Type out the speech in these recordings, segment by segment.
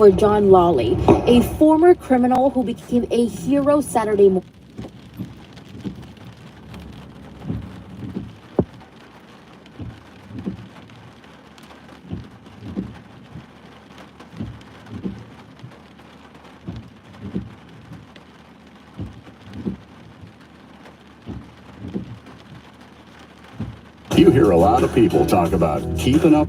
for John Lawley, a former criminal who became a hero Saturday morning. You hear a lot of people talk about keeping up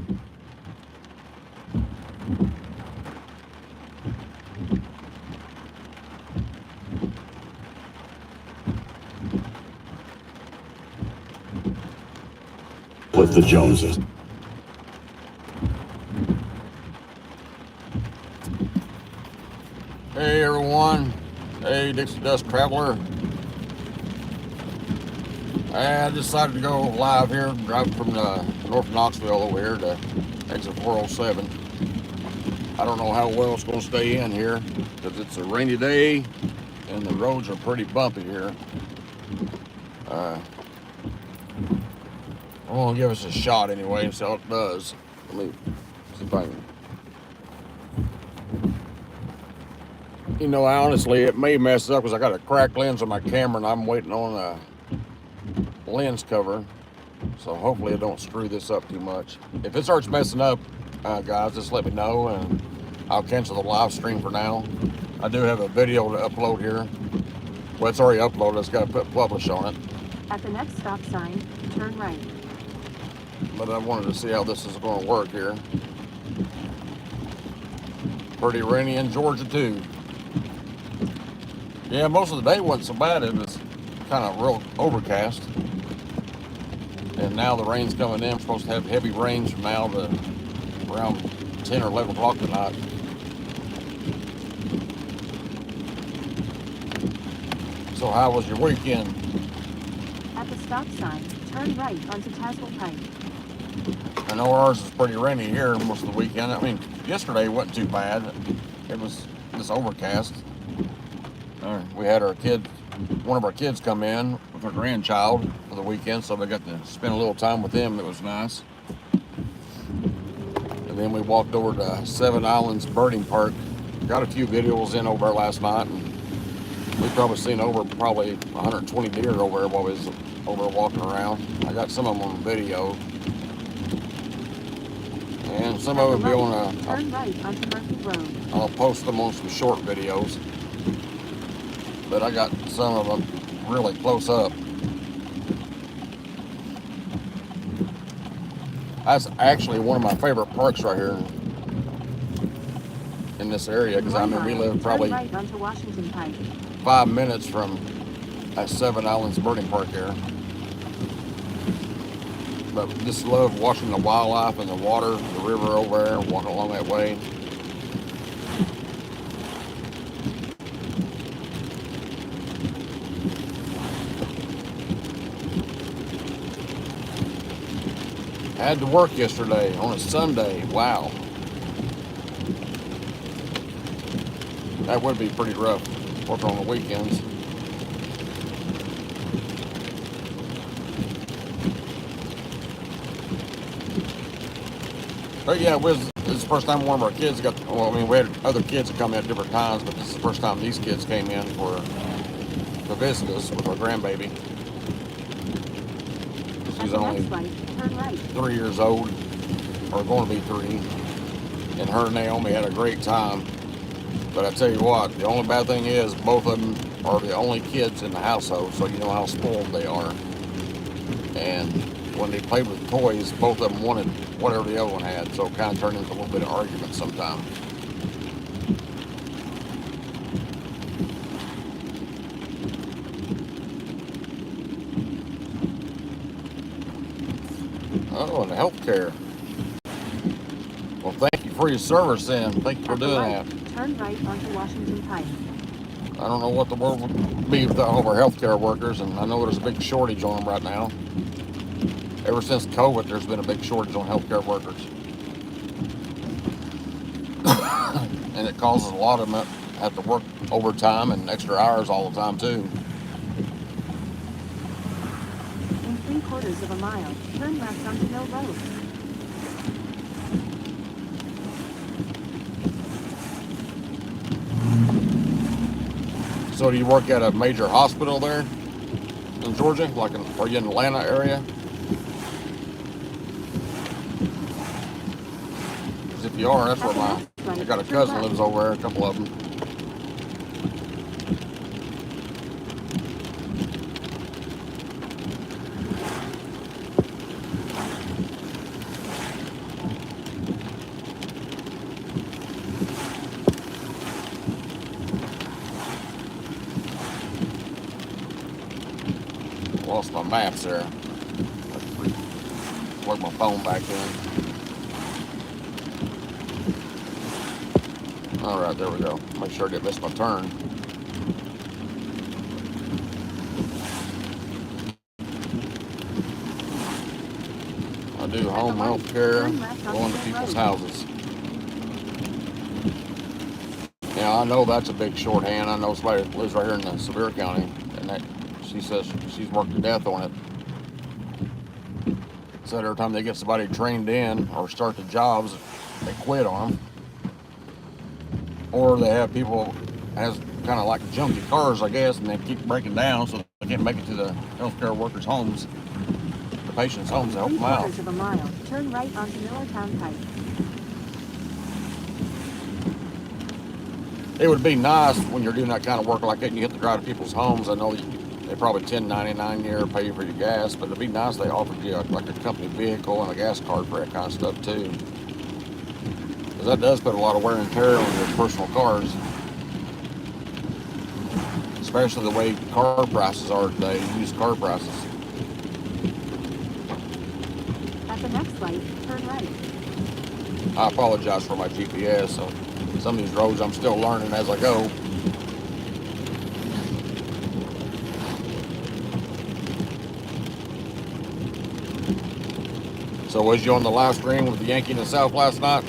with the Joneses. Hey everyone, hey Dixie Dust Traveler. I decided to go live here, driving from North Knoxville over here to exit 407. I don't know how well it's going to stay in here because it's a rainy day and the roads are pretty bumpy here. I'm going to give us a shot anyway and see how it does. Let me see if I can. You know, honestly, it may mess up because I got a cracked lens on my camera and I'm waiting on a lens cover, so hopefully it don't screw this up too much. If it starts messing up, guys, just let me know and I'll cancel the live stream for now. I do have a video to upload here. Well, it's already uploaded. It's got to put publish on it. At the next stop sign, turn right. But I wanted to see how this is going to work here. Pretty rainy in Georgia too. Yeah, most of the day wasn't so bad. It was kind of real overcast. And now the rain's coming in. We're supposed to have heavy rains from now to around 10 or 11 o'clock tonight. So how was your weekend? At the stop sign, turn right onto Tazewell Pike. I know ours is pretty rainy here most of the weekend. I mean, yesterday wasn't too bad. It was just overcast. We had one of our kids come in with our grandchild for the weekend, so we got to spend a little time with them. It was nice. And then we walked over to Seven Islands Birding Park. Got a few videos in over there last night, and we probably seen over 120 deer over there while we was over walking around. I got some of them on video. And some of them will be on turn right onto Murphy Road. I'll post them on some short videos. But I got some of them really close up. That's actually one of my favorite parks right here in this area, because I mean we live probably 5 minutes from Seven Islands Birding Park here. But just love watching the wildlife and the water, the river over there, walking along that way. I had to work yesterday on a Sunday. Wow. That would be pretty rough, working on the weekends. But yeah, this is the first time one of our kids got, well, I mean, we had other kids that come in at different times, but this is the first time these kids came in to visit us with our grandbaby. She's only 3 years old, or going to be 3, and her and Naomi had a great time. But I tell you what, the only bad thing is both of them are the only kids in the household, so you know how spoiled they are. And when they played with toys, both of them wanted whatever the other one had, so it kind of turned into a little bit of argument sometimes. Oh, and healthcare. Well, thank you for your service, then. Thank you for doing that. Turn right onto Washington Pike. I don't know what the world would be without all of our healthcare workers, and I know there's a big shortage on them right now. Ever since COVID, there's been a big shortage on healthcare workers. And it causes a lot of them to have to work overtime and extra hours all the time, too. In 3/4 of a mile, turn left onto Mill Road. So do you work at a major hospital there in Georgia? Like, are you in the Atlanta area? Because if you are, that's where I got a cousin lives over there, a couple of them. Lost my maps there. Plug my phone back in. All right, there we go. Make sure I didn't miss my turn. I do home health care, going to people's houses. Now, I know that's a big shorthand. I know somebody that lives right here in the Sevierville County, and she says she's worked to death on it. Said every time they get somebody trained in or start the jobs, they quit on them. Or they have people as kind of like junky cars, I guess, and they keep breaking down so they can't make it to the healthcare workers' homes, the patients' homes to help them out. Of a mile, turn right onto Millertown Pike. It would be nice when you're doing that kind of work like that and you hit the drive to people's homes. I know they probably $10.99 a year, pay you for your gas, but it'd be nice if they offered you like a company vehicle and a gas card for that kind of stuff too. Because that does put a lot of wear and tear on your personal cars. Especially the way car prices are today, used car prices. At the next light, turn right. I apologize for my GPS. So some of these roads I'm still learning as I go. So was you on the live stream with the Yankee in the South last night?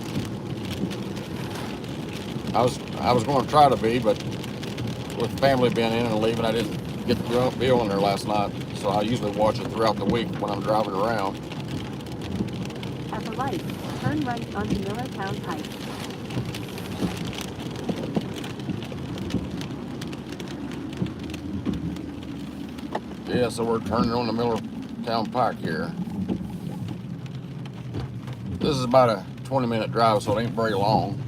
I was going to try to be, but with family being in and leaving, I didn't get to be on there last night. So I usually watch it throughout the week when I'm driving around. At the light, turn right onto Millertown Pike. Yeah, so we're turning on the Millertown Pike here. This is about a 20-minute drive, so it ain't very long.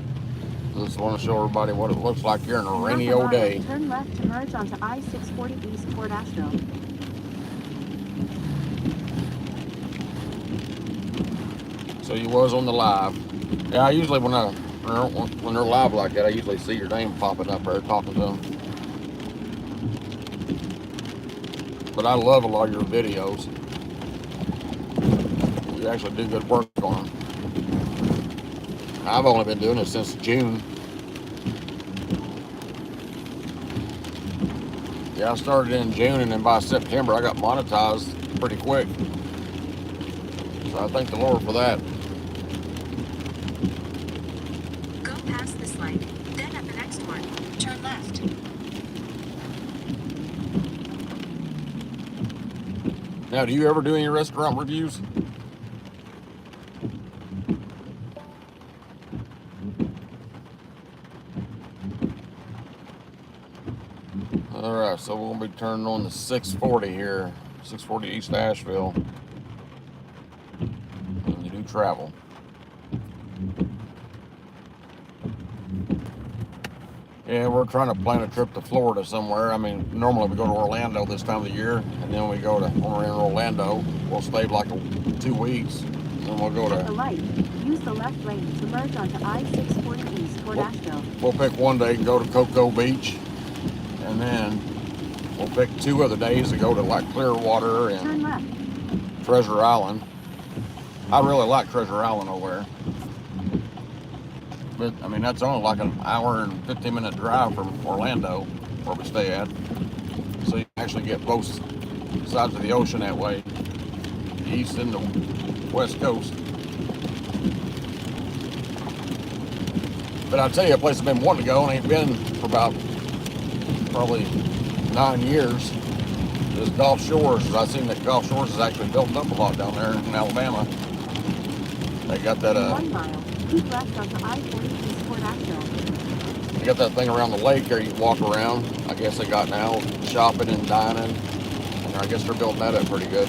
Just want to show everybody what it looks like here on a rainy old day. Turn left to merge onto I-640 east toward Asheville. So you was on the live. Yeah, I usually when they're live like that, I usually see your name popping up there talking to them. But I love a lot of your videos. You actually do good work on them. I've only been doing it since June. Yeah, I started in June, and then by September I got monetized pretty quick. So I thank the Lord for that. Go past this light, then at the next one, turn left. Now, do you ever do any restaurant reviews? Alright, so we'll be turning on the 640 here, 640 East Asheville. And you do travel. Yeah, we're trying to plan a trip to Florida somewhere. I mean, normally we go to Orlando this time of the year, and then we go to, when we're in Orlando, we'll stay like 2 weeks, and then we'll go At the to, light, use the left lane to merge onto I-640 east toward Asheville. we'll pick one day and go to Cocoa Beach, and then we'll pick 2 other days to go to like Clearwater Turn and left. Treasure Island. I really like Treasure Island over there. But, I mean, that's only like an hour and 15-minute drive from Orlando, where we stay at. So you can actually get both sides of the ocean that way, the east and the west coast. But I'll tell you, a place I've been wanting to go and ain't been for about probably 9 years is Gulf Shores. I've seen that Gulf Shores is actually built up a lot down there in Alabama. They got that, 1 mile, keep left onto I-40 east toward Asheville. got that thing around the lake there you can walk around. I guess they got now shopping and dining. And I guess they're building that up pretty good.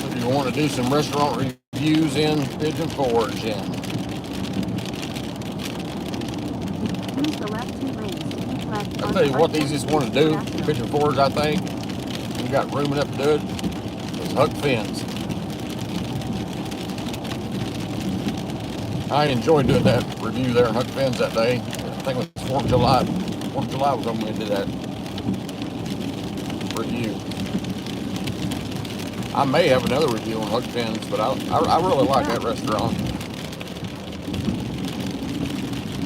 If you want to do some restaurant reviews in Pigeon Forge, I'll tell you what the easiest one to do in Pigeon Forge, I think, you got room enough to do it, is Huck Fins. I enjoyed doing that review there in Huck Fins that day. I think it was 4th of July. 4th of July was when we did that review. I may have another review on Huck Fins, but I really like that restaurant.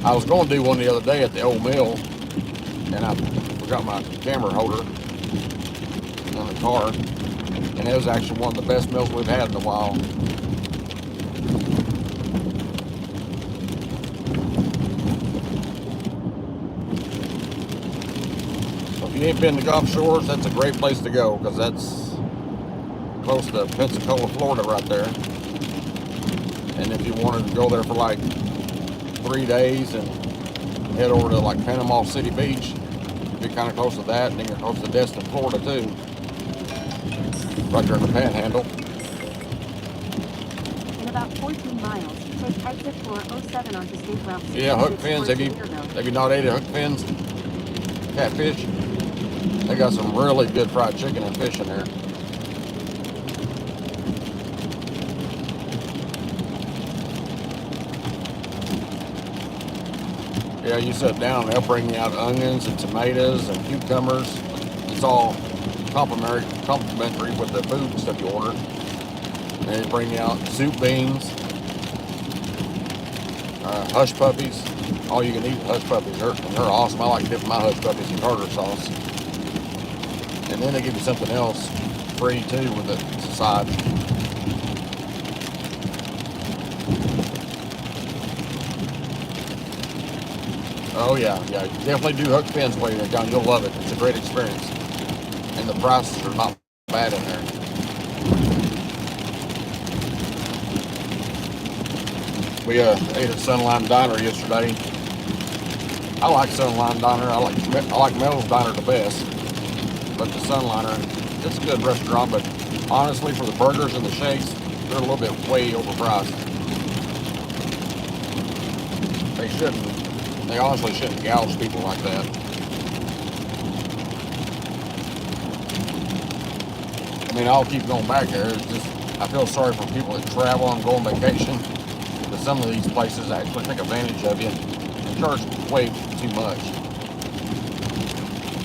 I was going to do one the other day at the old mill, and I forgot my camera holder in the car, and it was actually one of the best meals we've had in a while. So if you ain't been to Gulf Shores, that's a great place to go, because that's close to Pensacola, Florida right there. And if you wanted to go there for like 3 days and head over to like Panama City Beach, be kind of close to that, and then you're close to Destin, Florida too, right there in the Panhandle. In about 14 miles, take exit 407 onto State Route 6. Yeah, Huck Fins. Have you not ate at Huck Fins? Catfish. They got some really good fried chicken and fish in there. Yeah, you sit down, they'll bring you out onions and tomatoes and cucumbers. It's all complimentary with the food and stuff you order. And they bring you out soup beans, hush puppies. All you can eat hush puppies. They're awesome. I like dipping my hush puppies in tartar sauce. And then they give you something else free too with the side. Oh yeah, definitely do Huck Fins while you're down. You'll love it. It's a great experience, and the prices are not bad in there. We ate at Sunline Diner yesterday. I like Sunline Diner. I like Mel's Diner the best, but the Sunliner, it's a good restaurant. But honestly, for the burgers and the shakes, they're a little bit way overpriced. They honestly shouldn't gouge people like that. I mean, I'll keep going back there. It's just, I feel sorry for people that travel and go on vacation. But some of these places actually take advantage of you and charge way too much.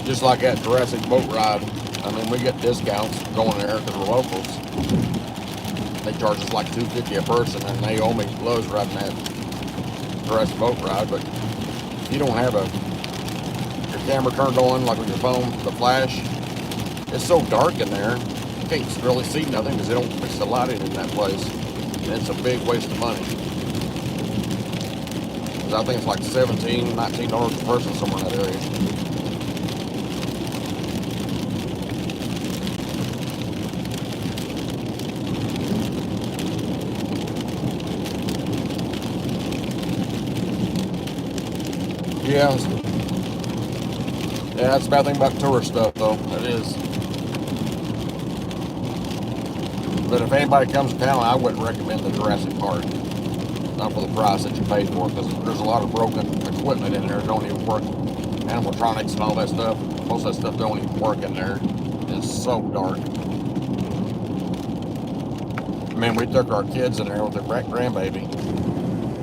Just like that Jurassic boat ride. I mean, we get discounts going there because we're locals. They charge us like $250 a person, and Naomi loves riding that Jurassic boat ride. But if you don't have your camera turned on, like with your phone, the flash, it's so dark in there, you can't really see nothing because they don't fix the lighting in that place. And it's a big waste of money. Because I think it's like $17, $19 a person somewhere in that area. Yeah, that's the bad thing about tourist stuff, though. It is. But if anybody comes to town, I wouldn't recommend the Jurassic Park. Not for the price that you pay for it, because there's a lot of broken equipment in there that don't even work. Animatronics and all that stuff. Most of that stuff don't even work in there. It's so dark. Man, we took our kids in there with their grandbaby.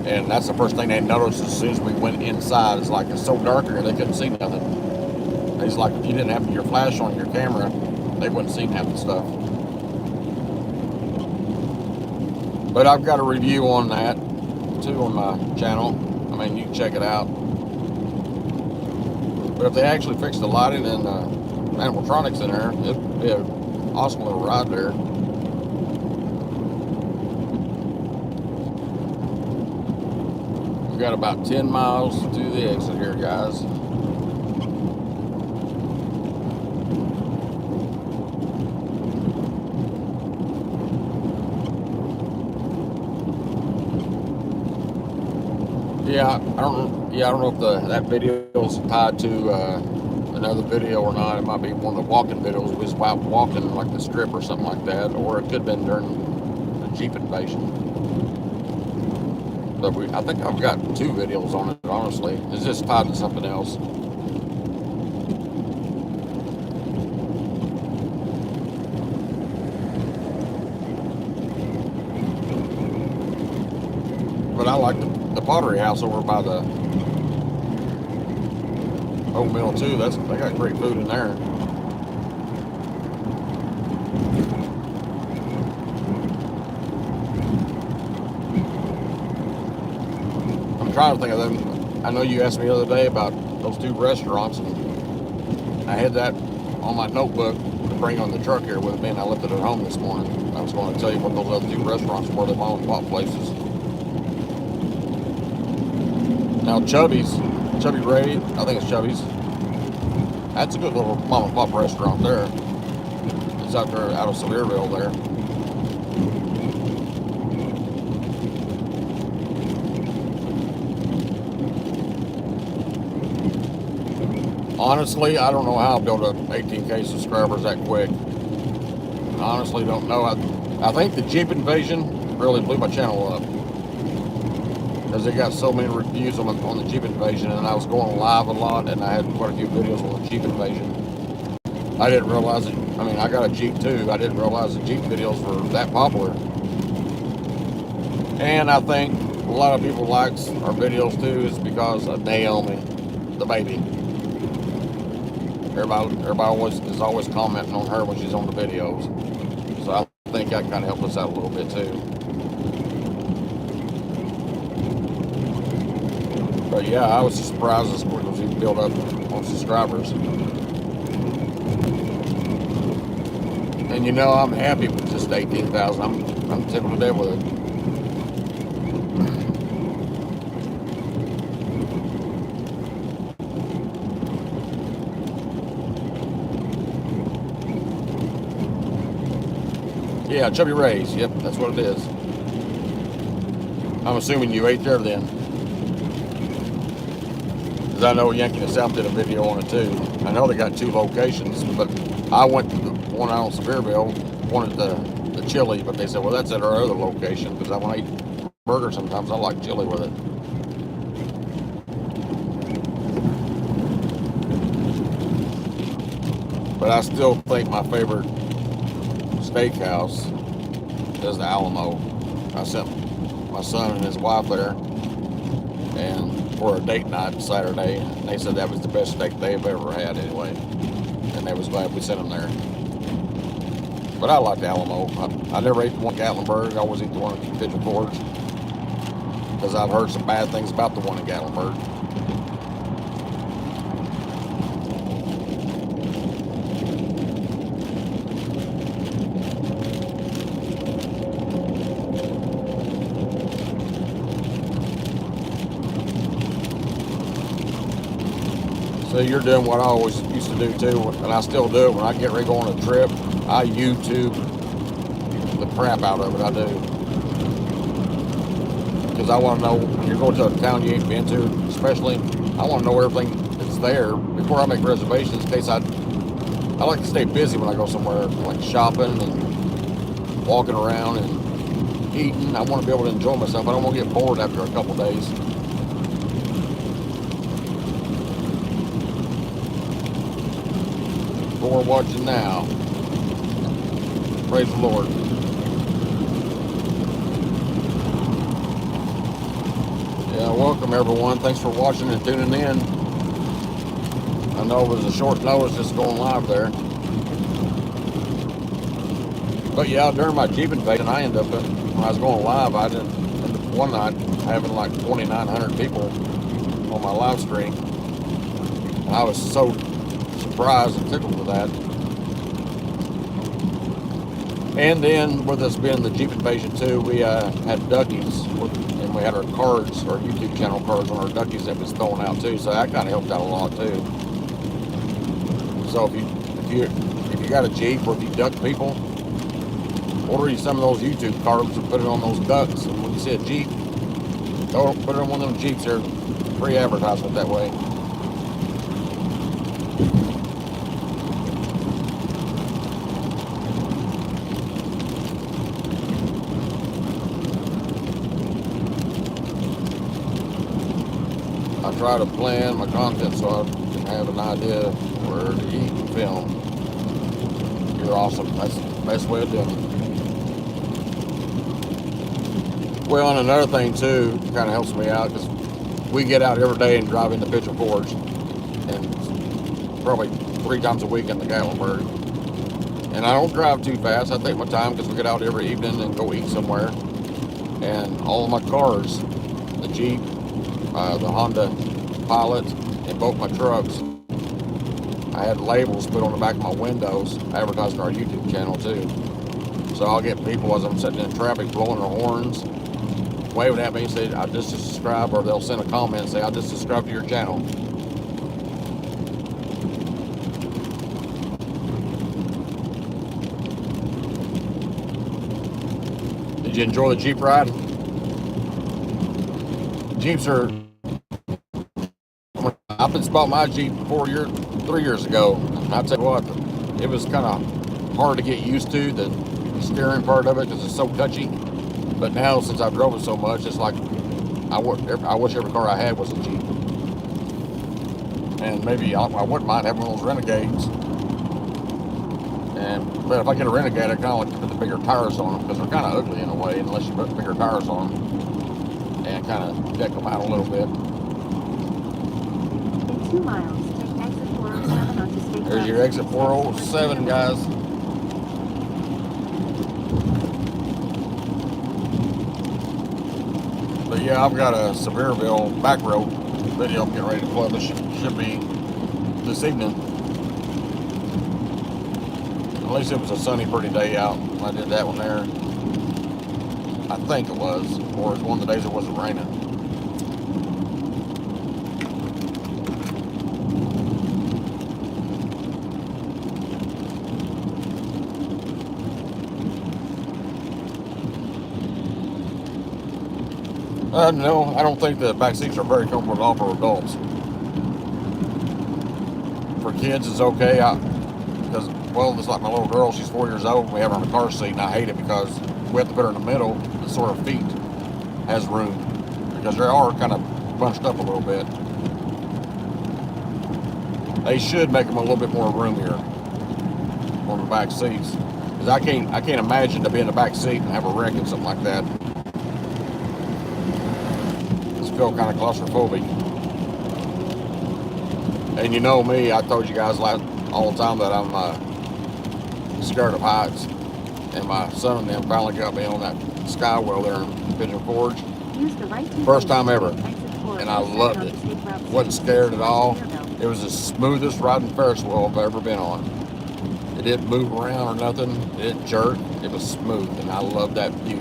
And that's the first thing they noticed as soon as we went inside. It's like, it's so dark here, they couldn't see nothing. And he's like, if you didn't have your flash on your camera, they wouldn't see half the stuff. But I've got a review on that, too, on my channel. I mean, you can check it out. But if they actually fix the lighting and animatronics in there, it'd be an awesome little ride there. got about 10 miles to the exit here, guys. Yeah, I don't know if that video is tied to another video or not. It might be one of the walking videos. We was walking like the strip or something like that, or it could have been during the Jeep invasion. But I think I've got 2 videos on it, honestly. It's just tied to something else. But I like the Pottery House over by the old mill too. They got great food in there. I'm trying to think of them. I know you asked me the other day about those 2 restaurants, and I had that on my notebook to bring on the truck here with me, and I left it at home this morning. I was going to tell you what those other 2 restaurants were, the mom and pop places. Now Chubby Ray, I think it's Chubby's. That's a good little mom and pop restaurant there. It's out there, out of Sevierville there. Honestly, I don't know how I built up 18K subscribers that quick. I honestly don't know. I think the Jeep invasion really blew my channel up, because they got so many reviews on the Jeep invasion, and I was going live a lot, and I had quite a few videos on the Jeep invasion. I didn't realize it. I mean, I got a Jeep too. I didn't realize the Jeep videos were that popular. And I think a lot of people likes our videos too is because of Naomi, the baby. Everybody is always commenting on her when she's on the videos. So I think that kind of helped us out a little bit too. But yeah, I was surprised as quick as we built up on subscribers. And you know, I'm happy with just 18,000. I'm tickled to death with it. Yeah, Chubby Ray's. Yep, that's what it is. I'm assuming you ate there then. Because I know Yankee in the South did a video on it too. I know they got 2 locations, but I went to the one out in Sevierville, wanted the chili, but they said, well, that's at our other location, because when I eat burger sometimes I like chili with it. But I still think my favorite steakhouse is the Alamo. I sent my son and his wife there, and for a date night Saturday, and they said that was the best steak they've ever had anyway, and they was glad we sent them there. But I like the Alamo. I never ate the one in Gatlinburg. I always eat the one in Pigeon Forge, because I've heard some bad things about the one in Gatlinburg. So you're doing what I always used to do too, and I still do it when I get ready to go on a trip. I YouTube the crap out of it, I do. Because I want to know, when you're going to a town you ain't been to, especially, I want to know everything that's there before I make reservations, in case I like to stay busy when I go somewhere, like shopping and walking around and eating. I want to be able to enjoy myself. I don't want to get bored after a couple days. We're watching now. Praise the Lord. Yeah, welcome everyone. Thanks for watching and tuning in. I know it was a short notice just going live there. But yeah, during my Jeep invasion, I ended up, when I was going live, I ended up one night having like 2,900 people on my live stream. And I was so surprised and tickled with that. And then with us being the Jeep Invasion too, we had Buckys, and we had our cards, our YouTube channel cards on our Buckys that was thrown out too. So that kind of helped out a lot too. So if you got a Jeep or if you duck people, order you some of those YouTube cards and put it on those ducks. And when you see a Jeep, go put it on one of them Jeeps. They're free advertisement that way. I try to plan my content so I can have an idea where to eat and film. You're awesome. That's the best way of doing it. Well, and another thing too, kind of helps me out because we get out every day and drive into Pigeon Forge, and probably 3 times a week in the Gatlinburg. And I don't drive too fast. I take my time because we get out every evening and go eat somewhere. And all of my cars, the Jeep, the Honda Pilot, and both my trucks, I had labels put on the back of my windows advertising our YouTube channel too. So I'll get people as I'm sitting in traffic blowing their horns, waving at me and say, I just subscribe, or they'll send a comment and say, I just subscribed to your channel. Did you enjoy the Jeep ride? Jeeps are, I've been bought my Jeep 3 years ago. And I'll tell you what, it was kind of hard to get used to, the steering part of it, because it's so touchy. But now, since I've drove it so much, it's like, I wish every car I had was a Jeep. And maybe I wouldn't mind having one of those Renegades. But if I get a Renegade, I kind of like to put the bigger tires on them, because they're kind of ugly in a way, unless you put bigger tires on them and kind of deck them out a little bit. In 2 miles, take exit 407 onto State There's your exit 407, guys. But yeah, I've got a Sevierville back road video I'm getting ready to publish. Should be this evening. At least it was a sunny, pretty day out when I did that one there. I think it was. Or it was one of the days it wasn't raining. No, I don't think the back seats are very comfortable at all for adults. For kids, it's okay. Because, well, it's like my little girl, she's 4 years old, and we have her in a car seat, and I hate it because we have to put her in the middle, so her feet has room. Because they are kind of bunched up a little bit. They should make them a little bit more roomier on the back seats. Because I can't imagine to be in the back seat and have a wreck and something like that. Feel kind of claustrophobic. And you know me, I told you guys all the time that I'm scared of heights. And my son and them finally got me on that skywell there in Pigeon Forge. First time ever. And I loved it. Wasn't scared at all. It was the smoothest riding Ferris wheel I've ever been on. It didn't move around or nothing. It didn't jerk. It was smooth, and I loved that view.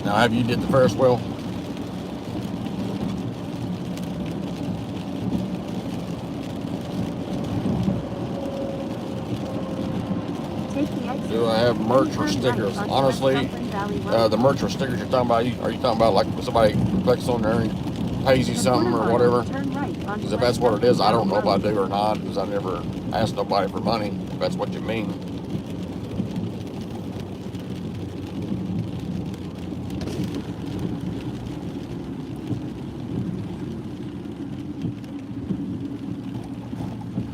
Now, have you did the Ferris wheel? Do I have merch or stickers? Honestly, the merch or stickers you're talking about, are you talking about like somebody clicks on there and pays you something or whatever? Because if that's what it is, I don't know if I do or not, because I never asked nobody for money, if that's what you mean.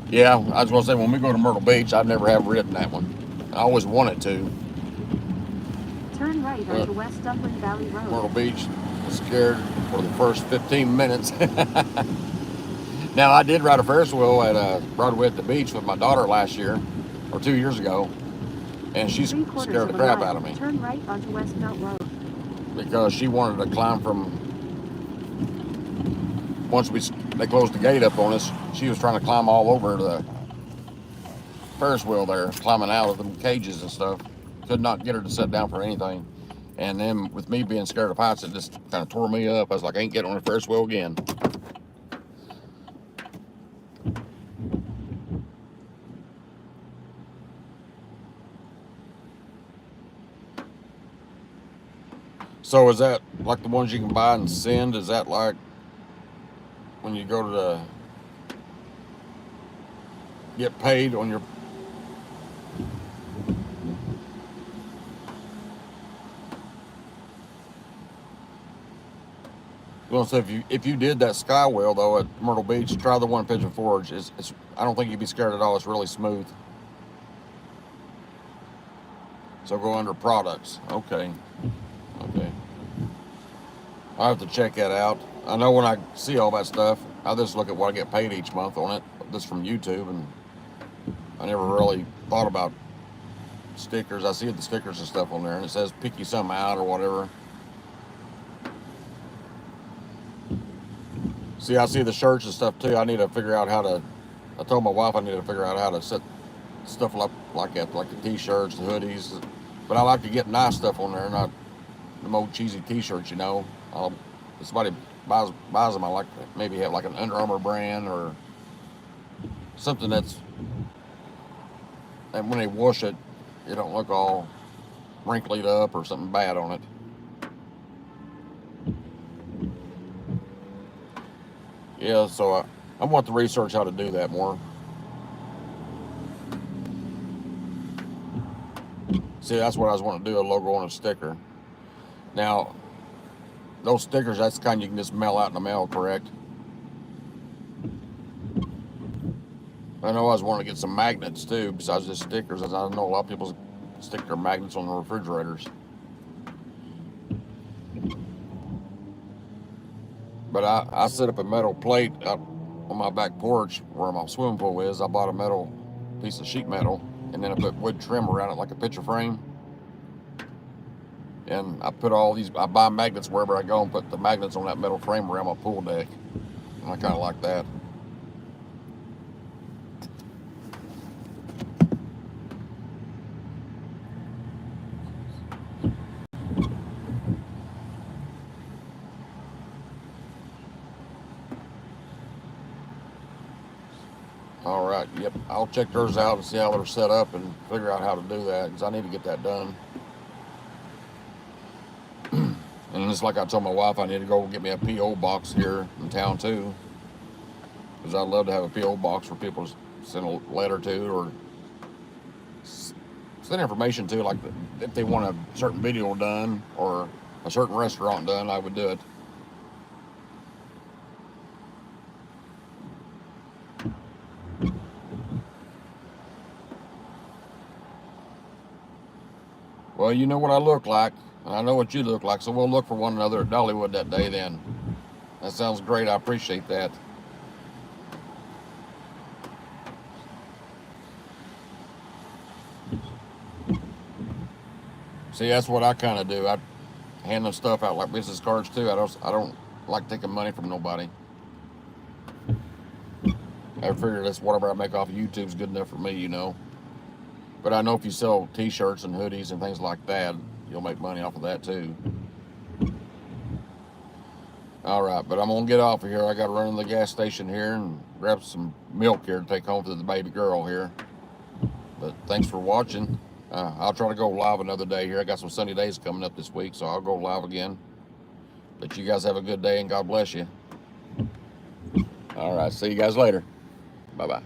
Yeah, I was going to say, when we go to Myrtle Beach, I've never have ridden that one. I always wanted to. Turn right onto West Dumpling Valley Road. Myrtle Beach, I was scared for the first 15 minutes. Now, I did ride a Ferris wheel at Broadway at the beach with my daughter last year, or 2 years ago, and she scared the crap out of me. Turn right onto West Belt Road. Because she wanted to climb from, once they closed the gate up on us, she was trying to climb all over Ferris wheel there, climbing out of them cages and stuff. Could not get her to sit down for anything. And then with me being scared of heights, it just kind of tore me up. I was like, I ain't getting on a Ferris wheel again. So is that like the ones you can buy and send? Is that like when you go to the get paid on your well, so if you did that sky wheel though at Myrtle Beach, try the one at Pigeon Forge. It's I don't think you'd be scared at all. It's really smooth. So go under products. Okay. Okay. I'll have to check that out. I know when I see all that stuff, I just look at what I get paid each month on it. This from YouTube, and I never really thought about stickers. I see the stickers and stuff on there, and it says pick you some out or whatever. See, I see the shirts and stuff too. I need to figure out how to. I told my wife I need to figure out how to set stuff up like that, like the t-shirts, the hoodies. But I like to get nice stuff on there, not the old cheesy t-shirts, you know. If somebody buys them, I like to maybe have like an Under Armour brand or something that's, and when they wash it, it don't look all wrinkled up or something bad on it. Yeah, so I want to research how to do that more. See, that's what I was wanting to do, a logo on a sticker. Now, those stickers, that's the kind you can just mail out in the mail, correct? I know I was wanting to get some magnets too, besides just stickers, as I know a lot of people stick their magnets on the refrigerators. But I set up a metal plate out on my back porch where my swimming pool is. I bought a metal piece of sheet metal, and then I put wood trim around it like a picture frame. And I put all these, I buy magnets wherever I go and put the magnets on that metal frame around my pool deck. And I kind of like that. All right, yep, I'll check theirs out and see how they're set up and figure out how to do that, because I need to get that done. And it's like I told my wife, I need to go get me a P.O. box here in town too, because I'd love to have a P.O. box for people to send a letter to, or send information to, like if they want a certain video done or a certain restaurant done, I would do it. Well, you know what I look like, and I know what you look like, so we'll look for one another at Dollywood that day then. That sounds great. I appreciate that. See, that's what I kind of do. I hand them stuff out like business cards too. I don't like taking money from nobody. I figure that's whatever I make off of YouTube's good enough for me, you know. But I know if you sell t-shirts and hoodies and things like that, you'll make money off of that too. All right, but I'm gonna get off of here. I gotta run to the gas station here and grab some milk here to take home to the baby girl here. But thanks for watching. I'll try to go live another day here. I got some sunny days coming up this week, so I'll go live again. But you guys have a good day and God bless you. All right, see you guys later. Bye-bye.